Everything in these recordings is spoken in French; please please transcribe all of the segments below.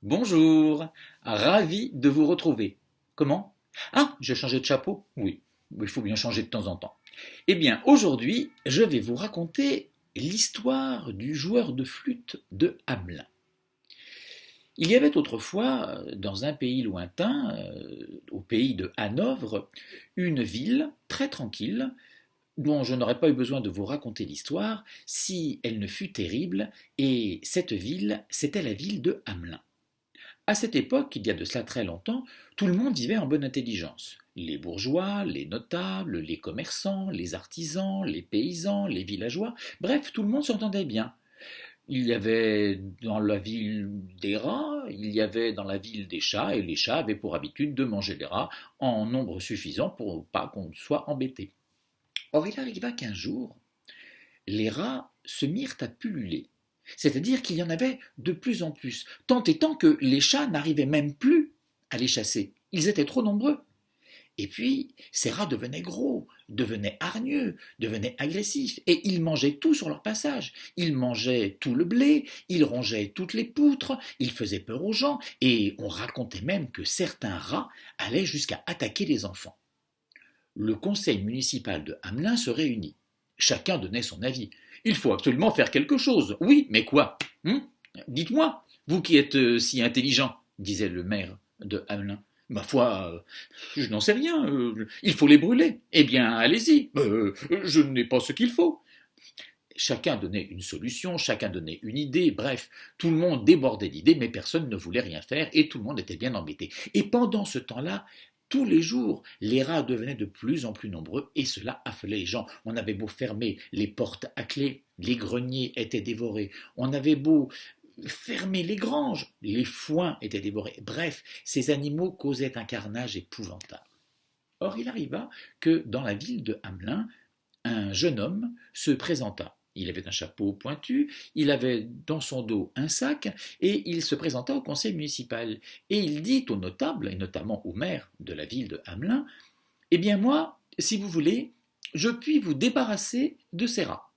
Bonjour, ravi de vous retrouver. Comment? Ah, j'ai changé de chapeau? Oui, il faut bien changer de temps en temps. Eh bien, aujourd'hui, je vais vous raconter l'histoire du joueur de flûte de Hamelin. Il y avait autrefois, dans un pays lointain, au pays de Hanovre, une ville très tranquille, dont je n'aurais pas eu besoin de vous raconter l'histoire si elle ne fut terrible, et cette ville, c'était la ville de Hamelin. À cette époque, il y a de cela très longtemps, tout le monde vivait en bonne intelligence. Les bourgeois, les notables, les commerçants, les artisans, les paysans, les villageois, bref, tout le monde s'entendait bien. Il y avait dans la ville des rats, il y avait dans la ville des chats, et les chats avaient pour habitude de manger les rats en nombre suffisant pour pas qu'on soit embêté. Or, il arriva qu'un jour, les rats se mirent à pulluler. C'est-à-dire qu'il y en avait de plus en plus, tant et tant que les chats n'arrivaient même plus à les chasser. Ils étaient trop nombreux. Et puis, ces rats devenaient gros, devenaient hargneux, devenaient agressifs, et ils mangeaient tout sur leur passage. Ils mangeaient tout le blé, ils rongeaient toutes les poutres, ils faisaient peur aux gens, et on racontait même que certains rats allaient jusqu'à attaquer les enfants. Le conseil municipal de Hamelin se réunit. Chacun donnait son avis. Il faut absolument faire quelque chose. Oui, mais quoi? Dites-moi, vous qui êtes si intelligent, disait le maire de Hamelin. Ma foi, je n'en sais rien. Il faut les brûler. Eh bien, allez-y. Je n'ai pas ce qu'il faut. Chacun donnait une solution, chacun donnait une idée, bref, tout le monde débordait d'idées, mais personne ne voulait rien faire et tout le monde était bien embêté. Et pendant ce temps-là, tous les jours, les rats devenaient de plus en plus nombreux et cela affolait les gens. On avait beau fermer les portes à clé, les greniers étaient dévorés. On avait beau fermer les granges, les foins étaient dévorés. Bref, ces animaux causaient un carnage épouvantable. Or, il arriva que dans la ville de Hamelin, un jeune homme se présenta. Il avait un chapeau pointu, il avait dans son dos un sac, et il se présenta au conseil municipal. Et il dit aux notables, et notamment au maire de la ville de Hamelin, eh bien moi, si vous voulez, je puis vous débarrasser de ces rats.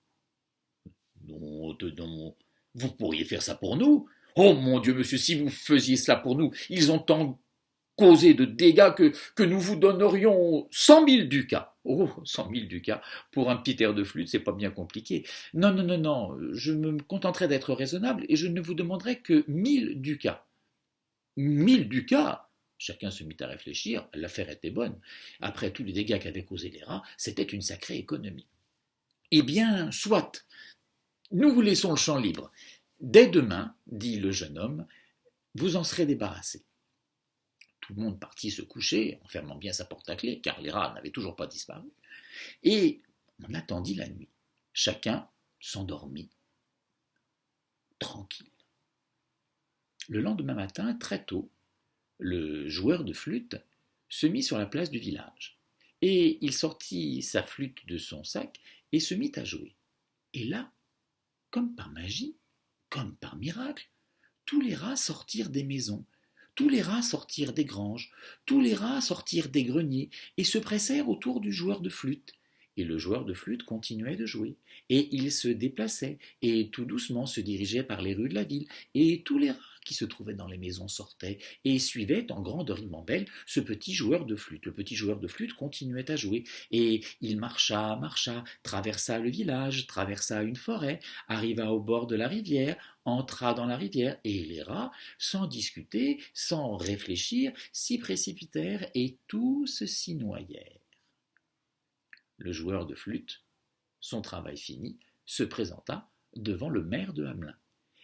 Non, non, vous pourriez faire ça pour nous. Oh mon Dieu, monsieur, si vous faisiez cela pour nous, ils ont tant causé de dégâts que nous vous donnerions 100 000 ducats. Oh, 100 000 ducats pour un petit air de flûte, c'est pas bien compliqué. Non, non, non, non, je me contenterai d'être raisonnable et je ne vous demanderai que 1000 ducats. 1000 ducats. Chacun se mit à réfléchir, l'affaire était bonne. Après tous les dégâts qu'avaient causés les rats, c'était une sacrée économie. Eh bien, soit, nous vous laissons le champ libre. Dès demain, dit le jeune homme, vous en serez débarrassé. Tout le monde partit se coucher, en fermant bien sa porte à clé, car les rats n'avaient toujours pas disparu. Et on attendit la nuit. Chacun s'endormit, tranquille. Le lendemain matin, très tôt, le joueur de flûte se mit sur la place du village. Et il sortit sa flûte de son sac et se mit à jouer. Et là, comme par magie, comme par miracle, tous les rats sortirent des maisons, tous les rats sortirent des granges, tous les rats sortirent des greniers et se pressèrent autour du joueur de flûte. Et le joueur de flûte continuait de jouer, et il se déplaçait, et tout doucement se dirigeait par les rues de la ville, et tous les rats qui se trouvaient dans les maisons sortaient, et suivaient en grande ribambelle ce petit joueur de flûte. Le petit joueur de flûte continuait à jouer, et il marcha, marcha, traversa le village, traversa une forêt, arriva au bord de la rivière, entra dans la rivière, et les rats, sans discuter, sans réfléchir, s'y précipitèrent, et tous s'y noyèrent. Le joueur de flûte, son travail fini, se présenta devant le maire de Hamelin.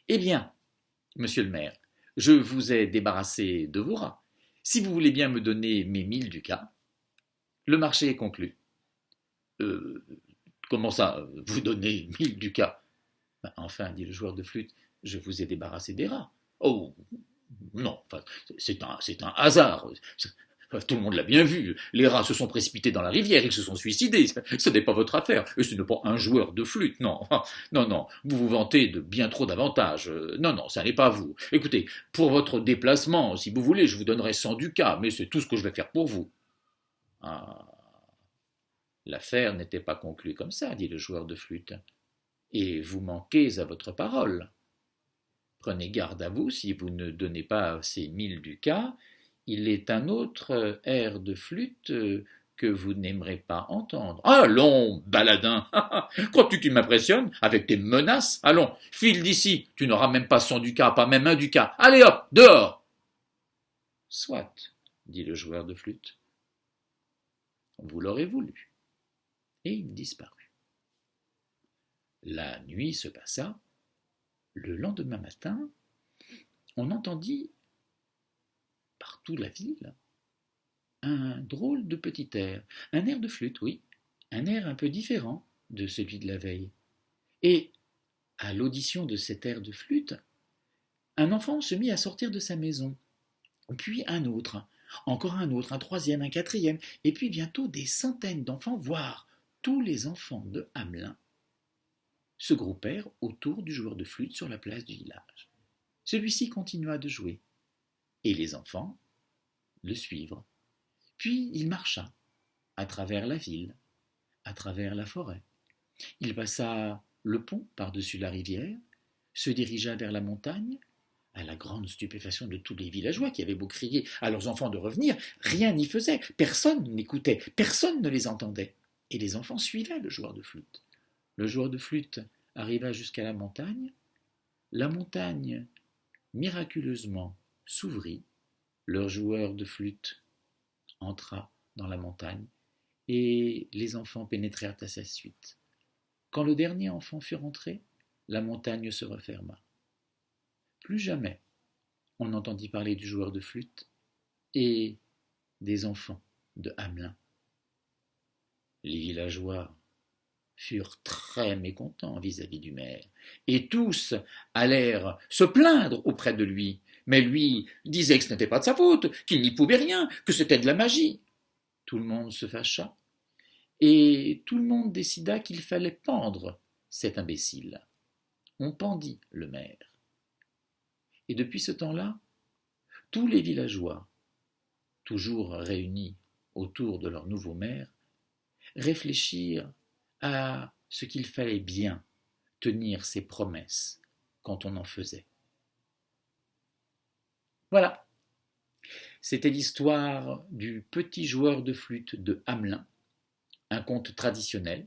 Eh bien, monsieur le maire, je vous ai débarrassé de vos rats. Si vous voulez bien me donner mes 1000 ducats, le marché est conclu. Euh, comment ça, vous donnez 1000 ducats? Enfin, dit le joueur de flûte, je vous ai débarrassé des rats. Oh, non, enfin, c'est un hasard. Tout le monde l'a bien vu. Les rats se sont précipités dans la rivière, ils se sont suicidés. Ce n'est pas votre affaire. Et ce n'est pas un joueur de flûte, non. Non, non. Vous vous vantez de bien trop d'avantages. Non, non, ça n'est pas vous. Écoutez, pour votre déplacement, si vous voulez, je vous donnerai 100 ducats, mais c'est tout ce que je vais faire pour vous. Ah, l'affaire n'était pas conclue comme ça, dit le joueur de flûte. Et vous manquez à votre parole. Prenez garde à vous, si vous ne donnez pas ces 1000 ducats, il est un autre air de flûte que vous n'aimerez pas entendre. Allons, baladin, crois-tu que tu m'impressionnes avec tes menaces? Allons, file d'ici, tu n'auras même pas 100 ducats, pas même 1 ducat. Allez hop, dehors. Soit, dit le joueur de flûte. Vous l'aurez voulu. Et il disparut. La nuit se passa. Le lendemain matin, on entendit par toute la ville un drôle de petit air, un air de flûte, oui, un air un peu différent de celui de la veille. Et, à l'audition de cet air de flûte, un enfant se mit à sortir de sa maison, puis un autre, encore un autre, un troisième, un quatrième, et puis bientôt des centaines d'enfants, voire tous les enfants de Hamelin, se groupèrent autour du joueur de flûte sur la place du village. Celui-ci continua de jouer, et les enfants le suivirent. Puis il marcha, à travers la ville, à travers la forêt. Il passa le pont par-dessus la rivière, se dirigea vers la montagne, à la grande stupéfaction de tous les villageois qui avaient beau crier à leurs enfants de revenir, rien n'y faisait, personne n'écoutait, personne ne les entendait, et les enfants suivaient le joueur de flûte. Le joueur de flûte arriva jusqu'à la montagne miraculeusement s'ouvrit, le joueur de flûte entra dans la montagne, et les enfants pénétrèrent à sa suite. Quand le dernier enfant fut rentré, la montagne se referma. Plus jamais on n'entendit parler du joueur de flûte et des enfants de Hamelin. Les villageois furent très mécontents vis-à-vis du maire, et tous allèrent se plaindre auprès de lui, mais lui disait que ce n'était pas de sa faute, qu'il n'y pouvait rien, que c'était de la magie. Tout le monde se fâcha, et tout le monde décida qu'il fallait pendre cet imbécile. On pendit le maire. Et depuis ce temps-là, tous les villageois, toujours réunis autour de leur nouveau maire, réfléchirent à ce qu'il fallait bien tenir ses promesses quand on en faisait. Voilà, c'était l'histoire du petit joueur de flûte de Hamelin, un conte traditionnel.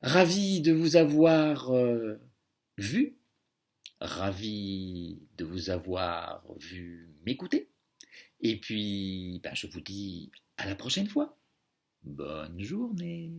Ravi de vous avoir vu, ravi de vous avoir vu m'écouter, et puis je vous dis à la prochaine fois. Bonne journée.